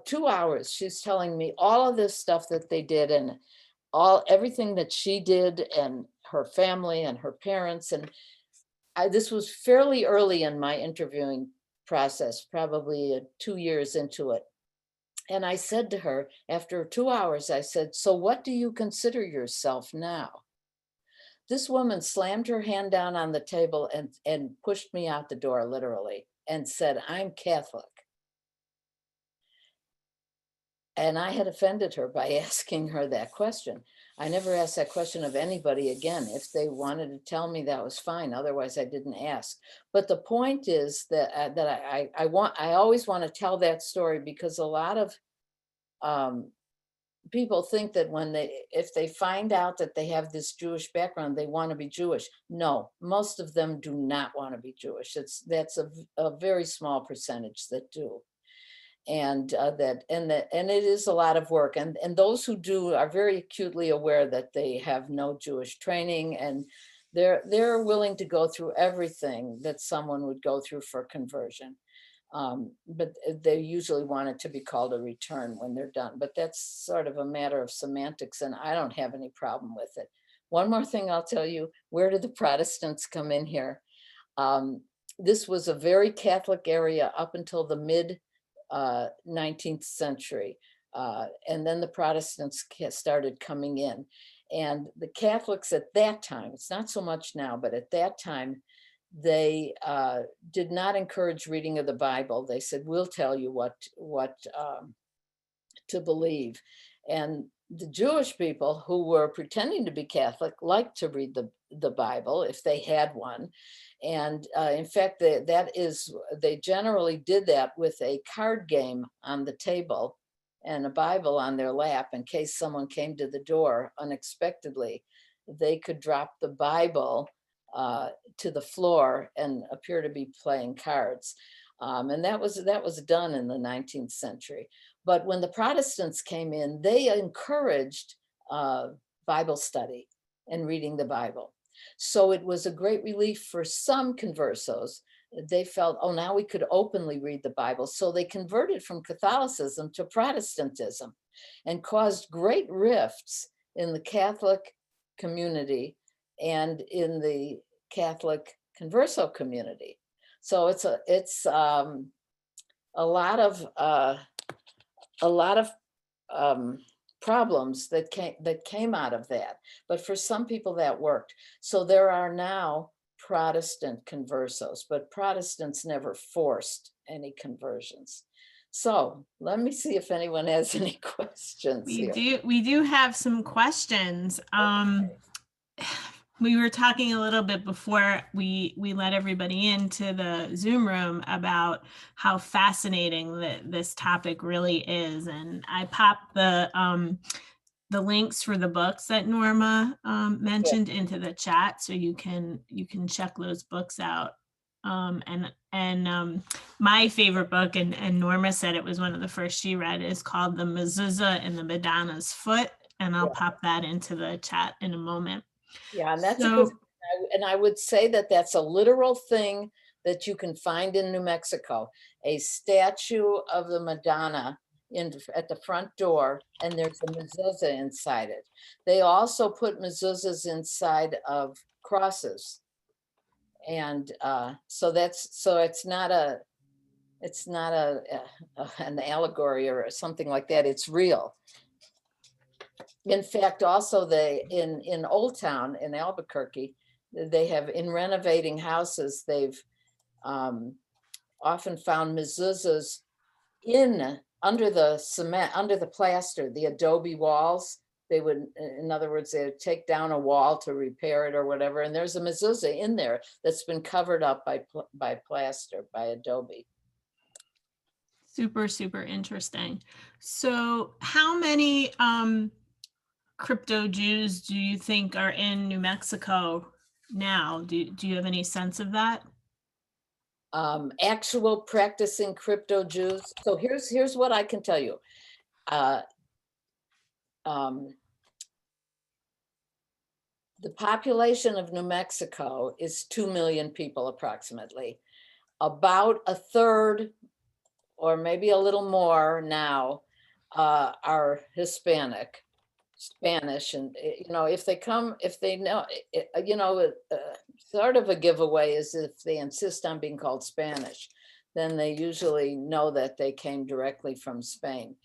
2 hours she's telling me all of this stuff that they did, and everything that she did, and her family and her parents. And this was fairly early in my interviewing process, probably 2 years into it. And I said to her after 2 hours, I said, "So what do you consider yourself now?" This woman slammed her hand down on the table and pushed me out the door, literally, and said, "I'm Catholic." And I had offended her by asking her that question. I never asked that question of anybody again. If they wanted to tell me, that was fine. Otherwise, I didn't ask. But the point is that I always want to tell that story, because a lot of people think that if they find out that they have this Jewish background, they want to be Jewish. No, most of them do not want to be Jewish. That's a very small percentage that do. And it is a lot of work, and those who do are very acutely aware that they have no Jewish training, and they're willing to go through everything that someone would go through for conversion. But they usually want it to be called a return when they're done. But that's sort of a matter of semantics, and I don't have any problem with it. One more thing I'll tell you: where did the Protestants come in here? This was a very Catholic area up until the mid 19th century. And then the Protestants started coming in. And the Catholics at that time, it's not so much now, but at that time, they did not encourage reading of the Bible. They said, "We'll tell you what to believe." And the Jewish people who were pretending to be Catholic liked to read the Bible if they had one. And in fact, they generally did that with a card game on the table and a Bible on their lap, in case someone came to the door unexpectedly. They could drop the Bible to the floor and appear to be playing cards. And that was done in the 19th century. But when the Protestants came in, they encouraged Bible study and reading the Bible. So it was a great relief for some conversos. They felt, oh, now we could openly read the Bible. So they converted from Catholicism to Protestantism, and caused great rifts in the Catholic community and in the Catholic Converso community. So it's a lot of problems that came out of that. But for some people that worked. So there are now Protestant conversos, but Protestants never forced any conversions. So let me see if anyone has any questions here. We do have some questions. We were talking a little bit before we let everybody into the Zoom room about how fascinating this topic really is. And I popped the links for the books that Norma mentioned into the chat, so you can check those books out. And And my favorite book, and Norma said it was one of the first she read, is called The Mezuzah and the Madonna's Foot. And I'll Yeah. pop that into the chat in a moment. Yeah, and that's a good, So, and I would say that that's a literal thing that you can find in New Mexico, a statue of the Madonna at the front door, and there's a mezuzah inside it. They also put mezuzahs inside of crosses. And so it's not an allegory or something like that. It's real. In fact, also in Old Town in Albuquerque, they have, in renovating houses, they've often found mezuzahs under the cement, under the plaster, the adobe walls. They would, in other words, they would take down a wall to repair it or whatever, and there's a mezuzah in there that's been covered up by plaster, by adobe. super, super interesting. So how many crypto Jews do you think are in New Mexico now? Do you have any sense of that? Actual practicing crypto Jews. So here's what I can tell you. The population of New Mexico is 2 million people approximately. About a third, or maybe a little more now, are Hispanic, Spanish, and if they come, if they know, sort of a giveaway is if they insist on being called Spanish, then they usually know that they came directly from Spain.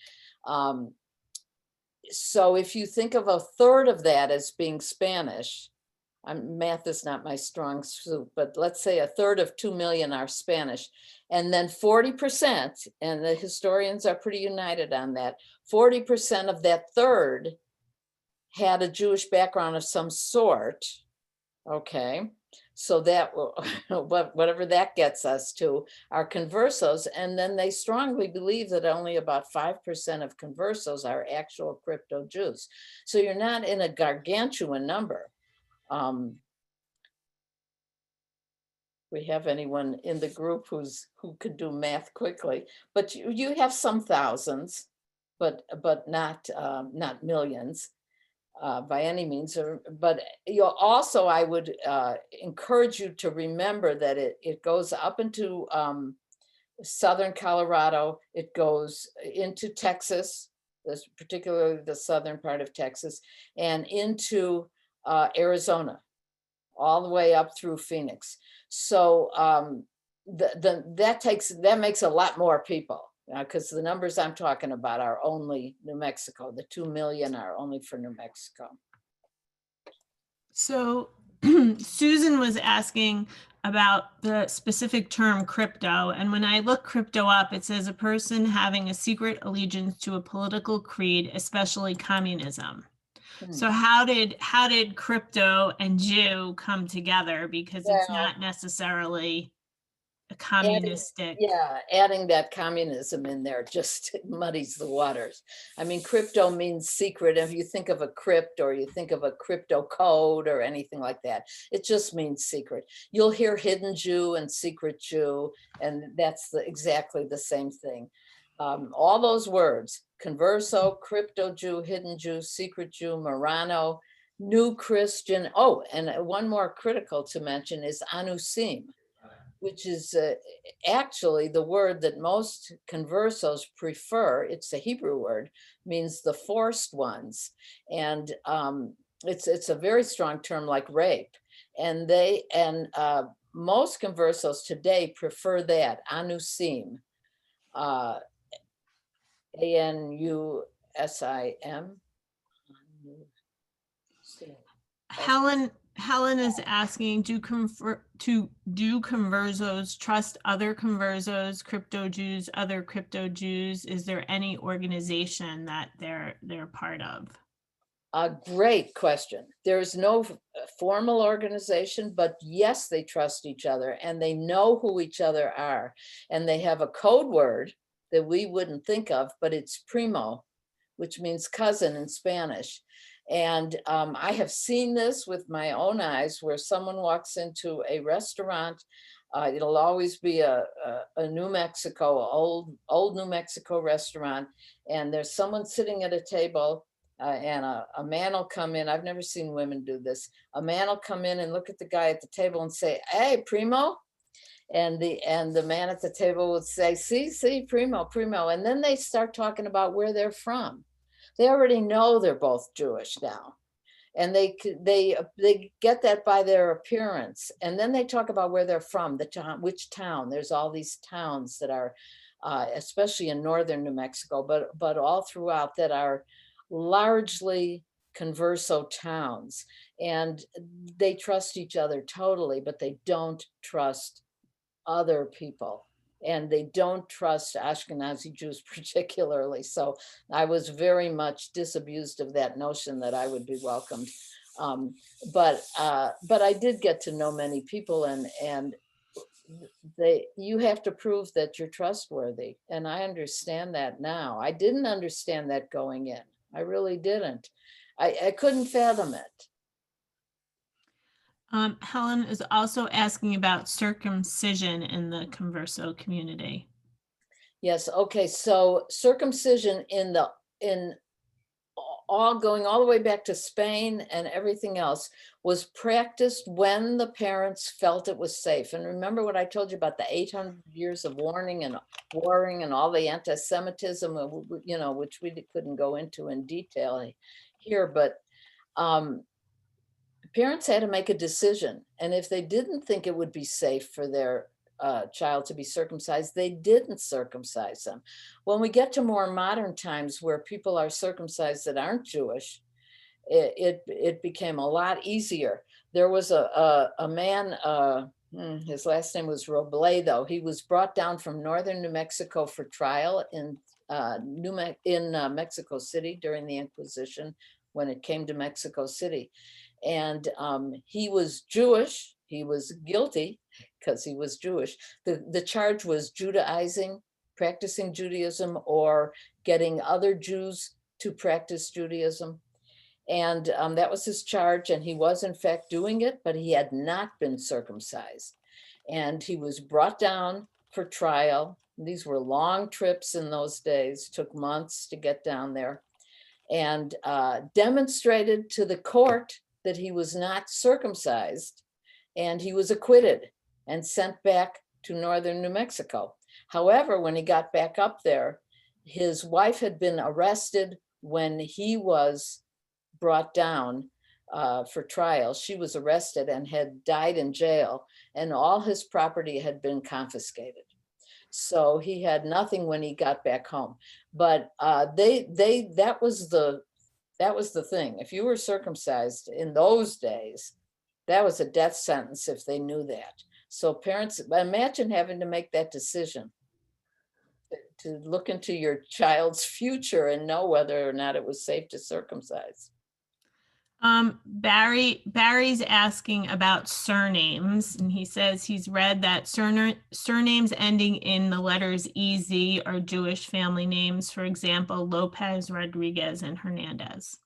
So if you think of a third of that as being Spanish, math is not my strong suit, but let's say a third of 2 million are Spanish, and then 40%, and the historians are pretty united on that, 40% of that third had a Jewish background of some sort. Okay, so that will, whatever that gets us to, are conversos. And then they strongly believe that only about 5% of conversos are actual crypto Jews. So you're not in a gargantuan number. We have anyone in the group who could do math quickly, but you have some thousands, but not millions. By any means, but also I would encourage you to remember that it goes up into southern Colorado, it goes into Texas, particularly the southern part of Texas, and into Arizona, all the way up through Phoenix. So that makes a lot more people. Because the numbers I'm talking about are only New Mexico. The 2 million are only for New Mexico. So Susan was asking about the specific term crypto. And when I look crypto up, it says a person having a secret allegiance to a political creed, especially communism. So how did crypto and Jew come together? Because it's not necessarily a communistic. Adding that communism in there just muddies the waters. I mean, crypto means secret. If you think of a crypt or you think of a crypto code or anything like that, it just means secret. You'll hear hidden Jew and secret Jew, and that's exactly the same thing. All those words, Converso, crypto Jew, hidden Jew, secret Jew, Marrano, new Christian. Oh, and one more critical to mention is anusim, which is actually the word that most conversos prefer. It's a Hebrew word, means the forced ones. And it's a very strong term like rape. And most conversos today prefer that, anusim, A-N-U-S-I-M. Helen is asking, do conversos trust other conversos, crypto Jews, other crypto Jews? Is there any organization that they're part of? A great question. There's no formal organization, but yes, they trust each other and they know who each other are. And they have a code word that we wouldn't think of, but it's primo, which means cousin in Spanish. And I have seen this with my own eyes where someone walks into a restaurant It'll always be a New Mexico, old New Mexico restaurant. And there's someone sitting at a table and a man will come in. I've never seen women do this. A man will come in and look at the guy at the table and say, "Hey, primo." And the man at the table would say, "See, primo, primo." And then they start talking about where they're from. They already know they're both Jewish now. And they get that by their appearance. And then they talk about where they're from, the town, which town. There's all these towns that are, especially in northern New Mexico, but all throughout, that are largely Converso towns. And they trust each other totally, but they don't trust other people. And they don't trust Ashkenazi Jews particularly. So I was very much disabused of that notion that I would be welcomed. But I did get to know many people, and you have to prove that you're trustworthy. And I understand that now. I didn't understand that going in. I really didn't. I couldn't fathom it. Helen is also asking about circumcision in the Converso community. Yes. Okay. So circumcision in going all the way back to Spain and everything else was practiced when the parents felt it was safe. And remember what I told you about the 800 years of warring and all the anti-Semitism, which we couldn't go into in detail here, but parents had to make a decision. And if they didn't think it would be safe for their child to be circumcised, they didn't circumcise them. When we get to more modern times where people are circumcised that aren't Jewish, it became a lot easier. There was a man, his last name was Robledo. He was brought down from northern New Mexico for trial in Mexico City during the Inquisition, when it came to Mexico City. And he was Jewish. He was guilty because he was Jewish. The charge was Judaizing, practicing Judaism, or getting other Jews to practice Judaism. And that was his charge. And he was in fact doing it, but he had not been circumcised. And he was brought down for trial. These were long trips in those days, took months to get down there, and demonstrated to the court that he was not circumcised, and he was acquitted and sent back to northern New Mexico. However, when he got back up there, his wife had been arrested when he was brought down for trial. She was arrested and had died in jail, and all his property had been confiscated. So he had nothing when he got back home. But that was the thing. If you were circumcised in those days, that was a death sentence if they knew that. So parents, imagine having to make that decision to look into your child's future and know whether or not it was safe to circumcise. Barry's asking about surnames, and he says he's read that surnames ending in the letters EZ are Jewish family names. For example, Lopez, Rodriguez, and Hernandez.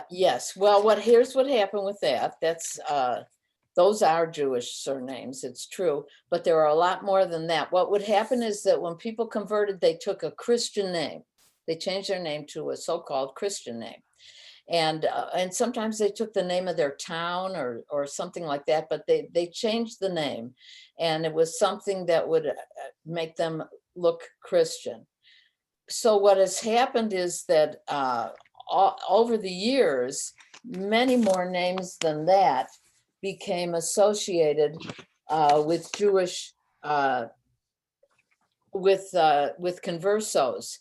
Yes. Well, here's what happened with that. Those are Jewish surnames. It's true, but there are a lot more than that. What would happen is that when people converted, they took a Christian name. They changed their name to a so-called Christian name. And sometimes they took the name of their town or something like that, but they changed the name, and it was something that would make them look Christian. So what has happened is that over the years, many more names than that became associated with Jewish, with conversos.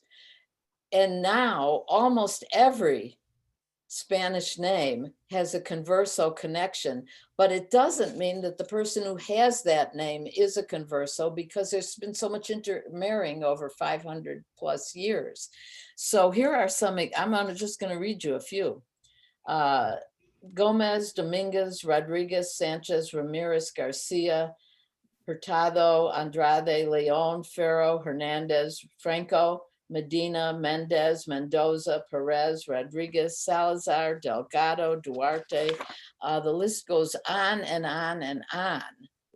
And now almost every Spanish name has a converso connection, but it doesn't mean that the person who has that name is a converso, because there's been so much intermarrying over 500 plus years. So here are some, just going to read you a few. Gomez, Dominguez, Rodriguez, Sanchez, Ramirez, Garcia, Hurtado, Andrade, Leon, Ferro, Hernandez, Franco, Medina, Mendez, Mendoza, Perez, Rodriguez, Salazar, Delgado, Duarte. The list goes on and on and on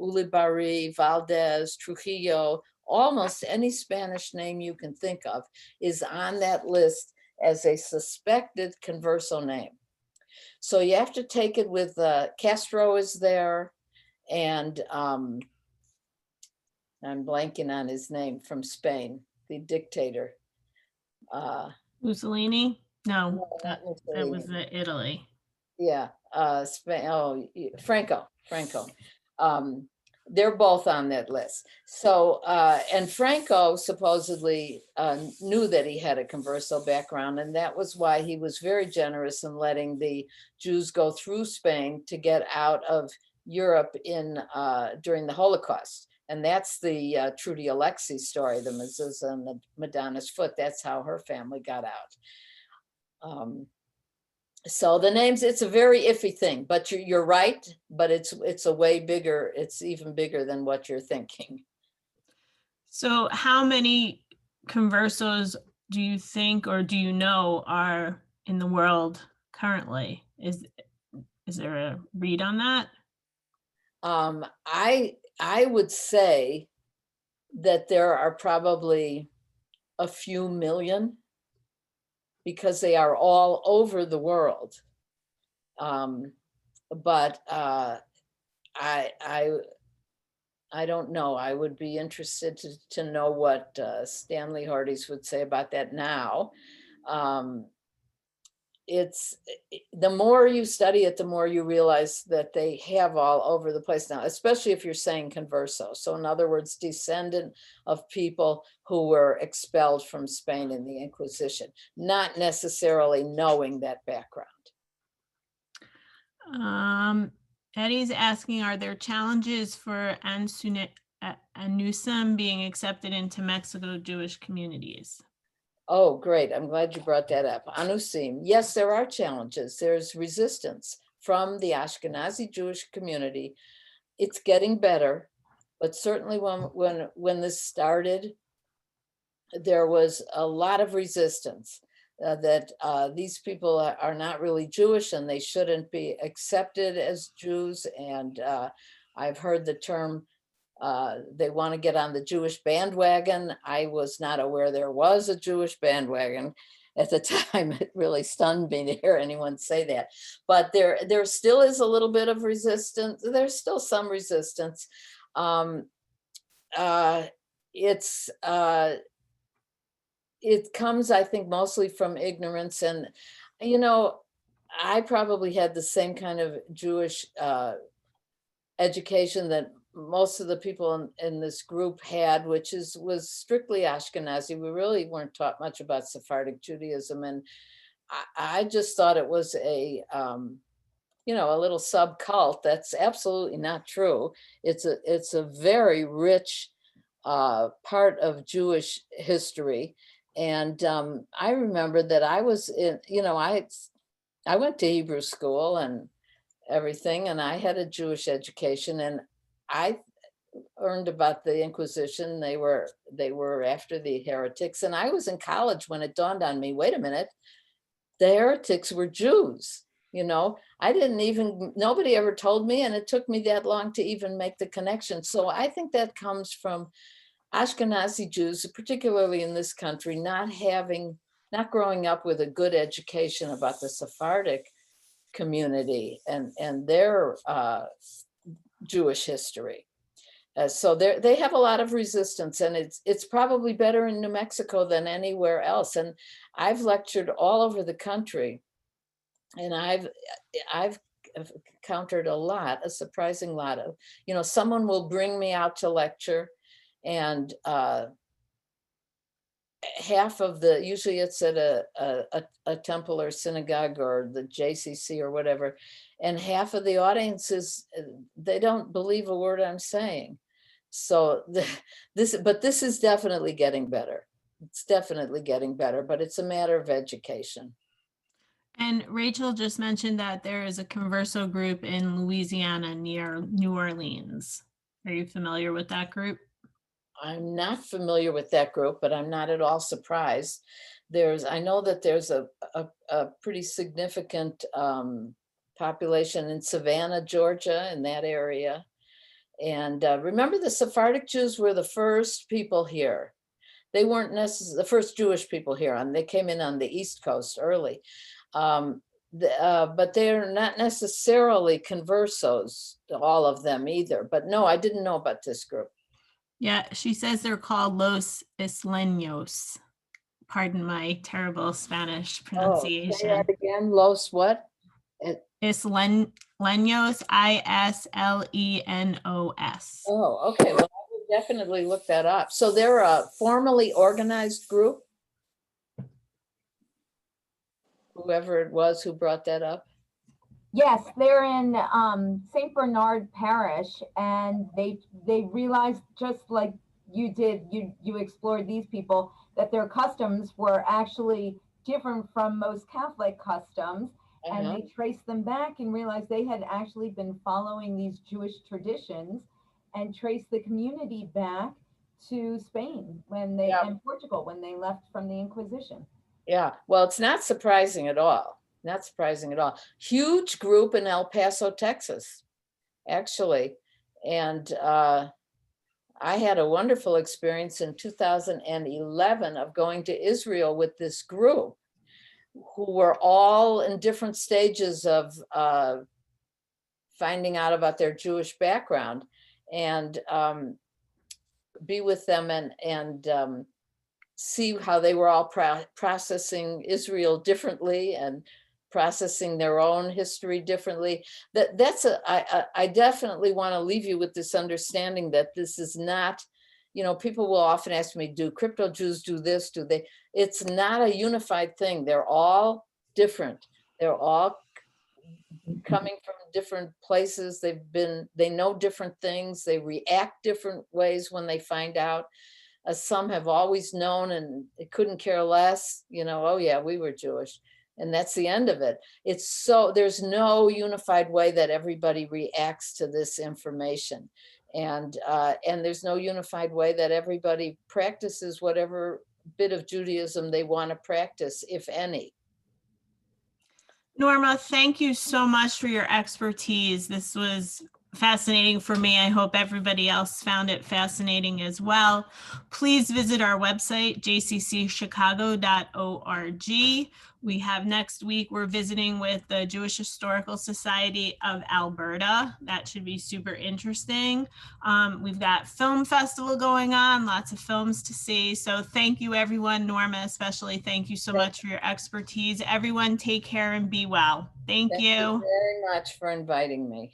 Ulibarri, Valdez, Trujillo, almost any Spanish name you can think of is on that list as a suspected Converso name. So you have to take it with Castro is there, and I'm blanking on his name, from Spain, the dictator. Mussolini? No, No, that not was Mussolini. Italy. Yeah, Spain. Oh, Franco. They're both on that list. So, and Franco supposedly knew that he had a Converso background, and that was why he was very generous in letting the Jews go through Spain to get out of Europe during the Holocaust. And that's the Trudy Alexi story, the mezuzah and the Madonna's foot. That's how her family got out. So the names, it's a very iffy thing, but you're right, but it's a way bigger, it's even bigger than what you're thinking. So how many Conversos do you think, or do you know, are in the world currently? Is there a read on that? I would say that there are probably a few million, because they are all over the world. But I don't know. I would be interested to know what Stanley Hardy's would say about that now. It's the more you study it, the more you realize that they have all over the place now, especially if you're saying Converso. So in other words, descendant of people who were expelled from Spain in the Inquisition, not necessarily knowing that background. Eddie's asking, are there challenges for Anusam being accepted into Mexico Jewish communities? Oh, great. I'm glad you brought that up. Anusim. Yes, there are challenges. There's resistance from the Ashkenazi Jewish community. It's getting better, but certainly when this started, there was a lot of resistance that these people are not really Jewish and they shouldn't be accepted as Jews. And I've heard the term, they want to get on the Jewish bandwagon. I was not aware there was a Jewish bandwagon at the time. It really stunned me to hear anyone say that. But there still is a little bit of resistance. There's still some resistance. It comes, I think, mostly from ignorance. And, you know, I probably had the same kind of Jewish education that most of the people in this group had, which was strictly Ashkenazi. We really weren't taught much about Sephardic Judaism. And I just thought it was a little subcult. That's absolutely not true. It's a very rich part of Jewish history. And I remember that I was I went to Hebrew school and everything, and I had a Jewish education, and I learned about the Inquisition. They were after the heretics, and I was in college when it dawned on me, wait a minute, the heretics were Jews. Nobody ever told me, and it took me that long to even make the connection. So I think that comes from Ashkenazi Jews, particularly in this country, not growing up with a good education about the Sephardic community and their Jewish history. So they have a lot of resistance, and it's probably better in New Mexico than anywhere else. And I've lectured all over the country, and I've encountered a surprising lot of, someone will bring me out to lecture, and half of usually it's at a temple or synagogue or the JCC or whatever, and half of the audiences, they don't believe a word I'm saying. So this is definitely getting better. It's definitely getting better, but it's a matter of education. And Rachel just mentioned that there is a Converso group in Louisiana near New Orleans. Are you familiar with that group? I'm not familiar with that group, but I'm not at all surprised. I know that there's a pretty significant population in Savannah, Georgia, in that area. And remember, the Sephardic Jews were the first people here. They weren't necessarily the first Jewish people here. They came in on the East Coast early. But they're not necessarily conversos, all of them either. But no, I didn't know about this group. Yeah, she says they're called Los Eslenos. Pardon my terrible Spanish pronunciation. Say that again. Los what? Islenos, Islenos. Oh, okay. Well, I will definitely look that up. So they're a formally organized group? Whoever it was who brought that up? Yes, they're in St. Bernard Parish, and they realized, just like you did, you explored these people, that their customs were actually different from most Catholic customs. And they traced them back and realized they had actually been following these Jewish traditions, and traced the community back to Spain and Portugal when they left from the Inquisition. Yeah, well, it's not surprising at all. Not surprising at all. Huge group in El Paso, Texas, actually. And I had a wonderful experience in 2011 of going to Israel with this group, who were all in different stages of finding out about their Jewish background, and be with them and see how they were all processing Israel differently and processing their own history differently. I definitely want to leave you with this understanding that this is not, people will often ask me, do crypto Jews do this? Do they? It's not a unified thing. They're all different. They're all coming from different places. They know different things. They react different ways when they find out. Some have always known and they couldn't care less, oh yeah, we were Jewish. And that's the end of it. There's no unified way that everybody reacts to this information. And there's no unified way that everybody practices whatever bit of Judaism they want to practice, if any. Norma, thank you so much for your expertise. This was fascinating for me. I hope everybody else found it fascinating as well. Please visit our website, jccchicago.org. We have next week, we're visiting with the Jewish Historical Society of Alberta. That should be super interesting. We've got film festival going on, lots of films to see. So thank you, everyone. Norma, especially, thank you so much for your expertise. Everyone, take care and be well. Thank you. Thank you very much for inviting me.